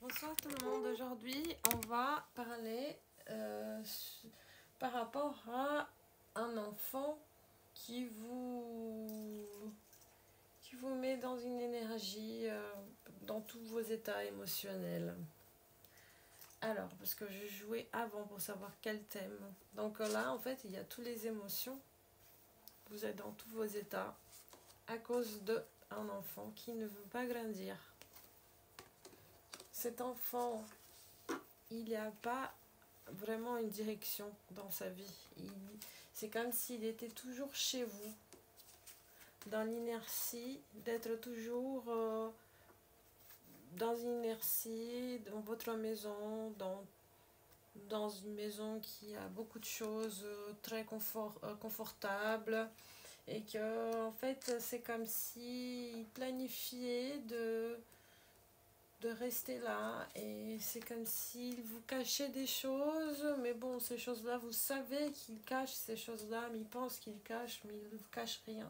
Bonsoir tout le monde, aujourd'hui on va parler par rapport à un enfant qui vous met dans une énergie, dans tous vos états émotionnels. Alors, parce que je jouais avant pour savoir quel thème. Donc là en fait il y a toutes les émotions, vous êtes dans tous vos états à cause d'un enfant qui ne veut pas grandir. Cet enfant, il n'y a pas vraiment une direction dans sa vie. C'est comme s'il était toujours chez vous, dans l'inertie, d'être toujours dans une inertie, dans votre maison, dans une maison qui a beaucoup de choses très confortables, et que en fait c'est comme s'il planifiait de rester là, et c'est comme s'il vous cachait des choses, mais bon, ces choses-là, vous savez qu'il cache ces choses-là, mais il pense qu'il cache, mais il ne vous cache rien.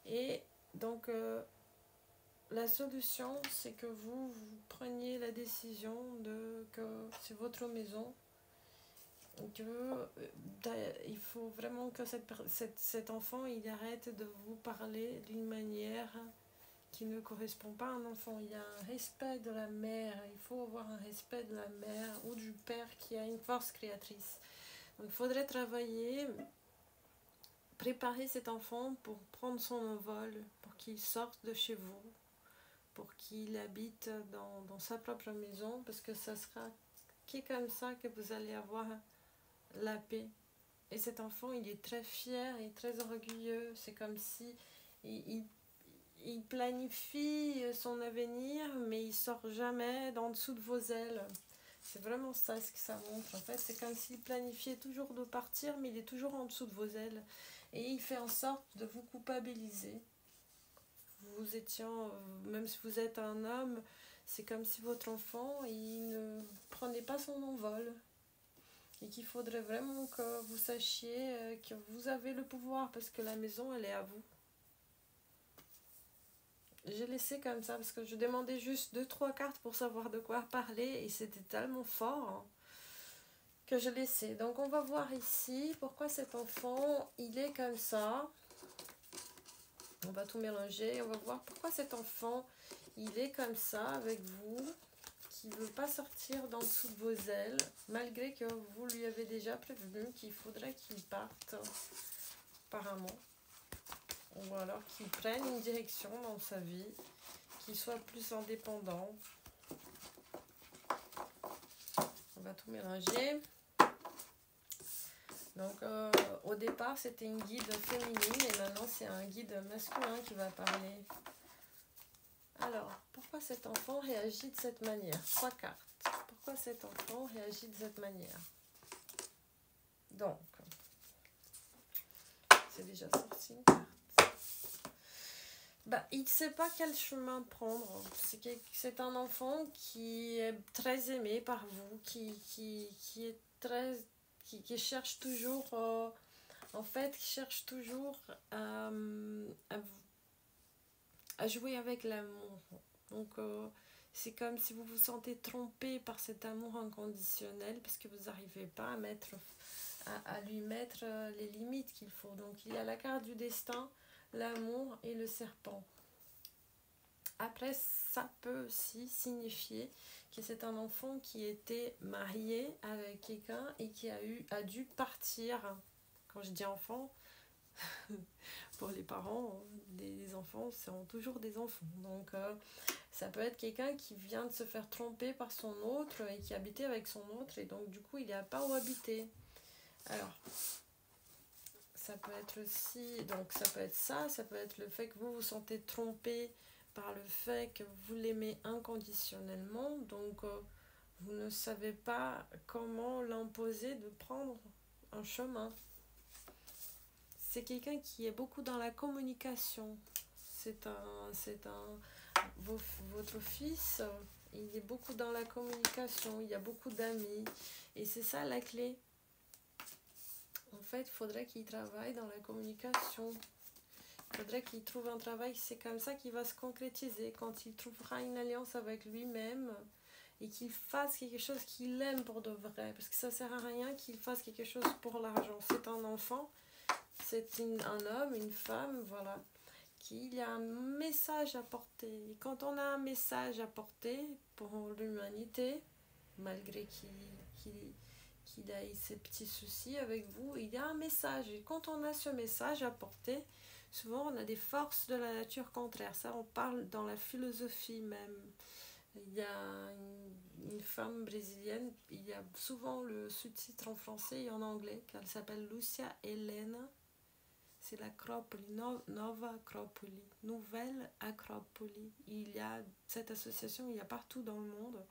Et donc, la solution, c'est que vous preniez la décision que c'est votre maison, que il faut vraiment que cet enfant, il arrête de vous parler d'une manière qui ne correspond pas à un enfant. Il y a un respect de la mère, il faut avoir un respect de la mère ou du père qui a une force créatrice. Donc il faudrait travailler, préparer cet enfant pour prendre son envol, pour qu'il sorte de chez vous, pour qu'il habite dans sa propre maison, parce que ça sera comme ça que vous allez avoir la paix. Et cet enfant, il est très fier et très orgueilleux. C'est comme si il planifie son avenir, mais il sort jamais d'en dessous de vos ailes. C'est vraiment ça ce que ça montre. En fait, c'est comme s'il planifiait toujours de partir, mais il est toujours en dessous de vos ailes. Et il fait en sorte de vous culpabiliser. Vous étiez, même si vous êtes un homme, c'est comme si votre enfant, il ne prenait pas son envol. Et qu'il faudrait vraiment que vous sachiez que vous avez le pouvoir, parce que la maison, elle est à vous. J'ai laissé comme ça parce que je demandais juste 2-3 cartes pour savoir de quoi parler, et c'était tellement fort que je laissais. Donc on va voir ici pourquoi cet enfant il est comme ça. On va tout mélanger, on va voir pourquoi cet enfant il est comme ça avec vous, qui ne veut pas sortir d'en dessous de vos ailes, malgré que vous lui avez déjà prévenu qu'il faudrait qu'il parte, apparemment. Ou alors qu'il prenne une direction dans sa vie, qu'il soit plus indépendant. On va tout mélanger. Donc au départ c'était une guide féminine, et maintenant c'est un guide masculin qui va parler. Alors, pourquoi cet enfant réagit de cette manière? 3 cartes. Pourquoi cet enfant réagit de cette manière? Donc, c'est déjà sorti une carte. Il ne sait pas quel chemin prendre. C'est un enfant qui est très aimé par vous, qui est très, qui cherche toujours, en fait, qui cherche toujours à jouer avec l'amour. Donc, c'est comme si vous vous sentez trompé par cet amour inconditionnel, parce que vous n'arrivez pas à lui mettre les limites qu'il faut. Donc, il y a la carte du destin, l'amour et le serpent. Après, ça peut aussi signifier que c'est un enfant qui était marié avec quelqu'un et qui a dû partir. Quand je dis enfant, pour les parents, des enfants sont toujours des enfants. Donc, ça peut être quelqu'un qui vient de se faire tromper par son autre et qui habitait avec son autre, et donc du coup, il n'y a pas où habiter. Alors, ça peut être aussi, donc ça peut être ça peut être le fait que vous vous sentez trompé par le fait que vous l'aimez inconditionnellement, donc vous ne savez pas comment l'imposer de prendre un chemin. C'est quelqu'un qui est beaucoup dans la communication. Votre fils, il est beaucoup dans la communication, il y a beaucoup d'amis, et c'est ça la clé. En fait, il faudrait qu'il travaille dans la communication. Il faudrait qu'il trouve un travail, c'est comme ça qu'il va se concrétiser. Quand il trouvera une alliance avec lui-même et qu'il fasse quelque chose qu'il aime pour de vrai. Parce que ça sert à rien qu'il fasse quelque chose pour l'argent. C'est un enfant, c'est un homme, une femme, voilà, qu'il a un message à porter. Et quand on a un message à porter pour l'humanité, malgré qu'il ait ses petits soucis avec vous, il y a un message. Et quand on a ce message à porter, souvent on a des forces de la nature contraire. Ça, on parle dans la philosophie même. Il y a une femme brésilienne, il y a souvent le sous-titre en français et en anglais, qu'elle s'appelle Lucia Helena. C'est l'Acropoli, Nova Acropoli, Nouvelle Acropoli. Il y a cette association, il y a partout dans le monde.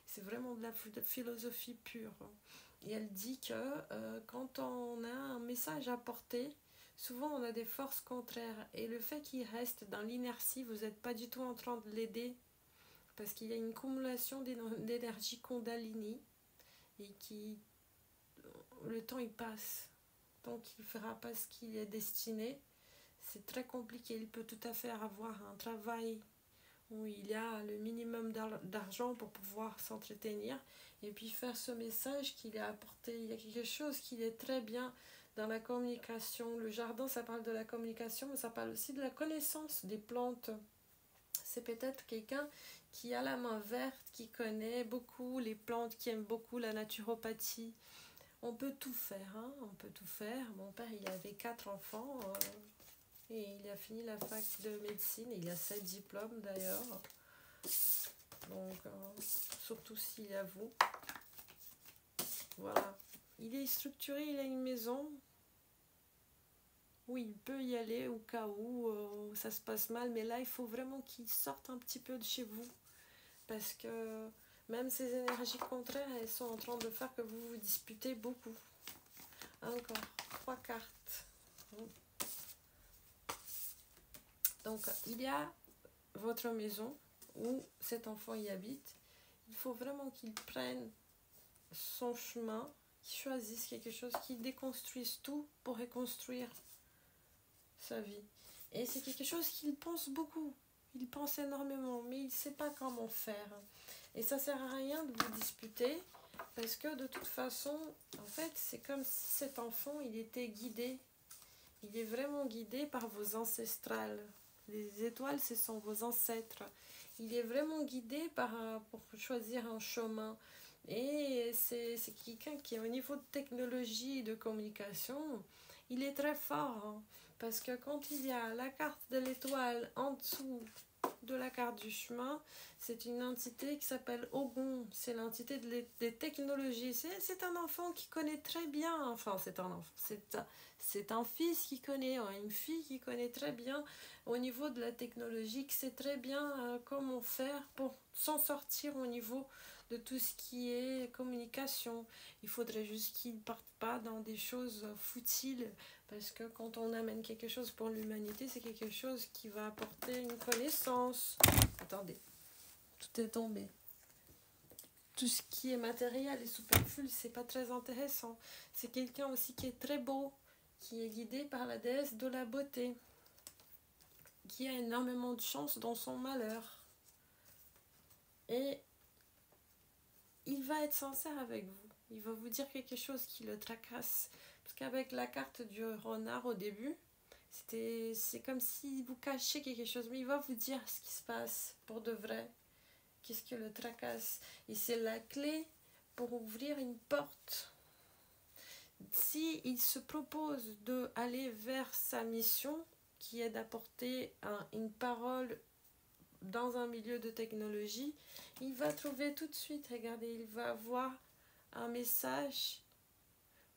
C'est vraiment de la philosophie pure. Et elle dit que quand on a un message à porter, souvent on a des forces contraires. Et le fait qu'il reste dans l'inertie, vous n'êtes pas du tout en train de l'aider. Parce qu'il y a une cumulation d'énergie Kundalini. Et le temps il passe. Donc il ne fera pas ce qu'il est destiné. C'est très compliqué. Il peut tout à fait avoir un travail où il y a le minimum d'argent pour pouvoir s'entretenir et puis faire ce message qu'il a apporté. Il y a quelque chose qui est très bien dans la communication. Le jardin, ça parle de la communication, mais ça parle aussi de la connaissance des plantes. C'est peut-être quelqu'un qui a la main verte, qui connaît beaucoup les plantes, qui aime beaucoup la naturopathie. On peut tout faire, hein, on peut tout faire. Mon père, il avait 4 enfants. Et il a fini la fac de médecine, il a 7 diplômes d'ailleurs. Donc, surtout s'il avoue. Voilà. Il est structuré, il a une maison où il peut y aller au cas où ça se passe mal. Mais là, il faut vraiment qu'il sorte un petit peu de chez vous. Parce que même ces énergies contraires, elles sont en train de faire que vous vous disputez beaucoup. Encore 3 cartes. Donc, il y a votre maison où cet enfant y habite. Il faut vraiment qu'il prenne son chemin, qu'il choisisse quelque chose, qu'il déconstruise tout pour reconstruire sa vie. Et c'est quelque chose qu'il pense beaucoup. Il pense énormément, mais il ne sait pas comment faire. Et ça ne sert à rien de vous disputer, parce que de toute façon, en fait, c'est comme si cet enfant, il était guidé. Il est vraiment guidé par vos ancestrales. Les étoiles, ce sont vos ancêtres. Il est vraiment guidé pour choisir un chemin. Et c'est quelqu'un qui, au niveau de technologie et de communication, il est très fort. Hein, parce que quand il y a la carte de l'étoile en dessous de la carte du chemin, c'est une entité qui s'appelle Ogun. C'est l'entité des technologies. C'est un enfant qui connaît très bien. Enfin, c'est un enfant. C'est un fils qui connaît, une fille qui connaît très bien au niveau de la technologie, qui sait très bien comment faire pour s'en sortir au niveau de tout ce qui est communication. Il faudrait juste qu'ils ne partent pas dans des choses futiles, parce que quand on amène quelque chose pour l'humanité, c'est quelque chose qui va apporter une connaissance. Attendez, tout est tombé. Tout ce qui est matériel et superflu, c'est pas très intéressant. C'est quelqu'un aussi qui est très beau, qui est guidé par la déesse de la beauté, qui a énormément de chance dans son malheur. Et il va être sincère avec vous. Il va vous dire quelque chose qui le tracasse. Parce qu'avec la carte du renard au début, c'est comme si vous cachez quelque chose. Mais il va vous dire ce qui se passe pour de vrai. Qu'est-ce que le tracasse. Et c'est la clé pour ouvrir une porte. Si il se propose d'aller vers sa mission, qui est d'apporter une parole dans un milieu de technologie, il va trouver tout de suite, regardez, il va avoir un message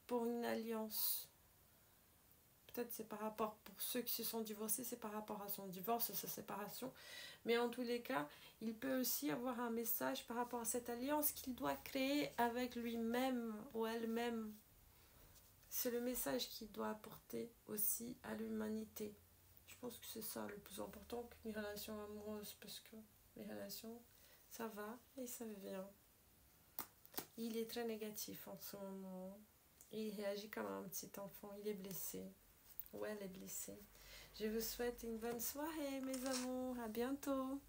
pour une alliance. Peut-être c'est par rapport, pour ceux qui se sont divorcés, c'est par rapport à son divorce, sa séparation. Mais en tous les cas, il peut aussi avoir un message par rapport à cette alliance qu'il doit créer avec lui-même ou elle-même. C'est le message qu'il doit apporter aussi à l'humanité. Je pense que c'est ça le plus important qu'une relation amoureuse, parce que les relations, ça va et ça vient. Il est très négatif en ce moment. Il réagit comme un petit enfant. Il est blessé. Ou elle est blessée. Je vous souhaite une bonne soirée, mes amours. À bientôt.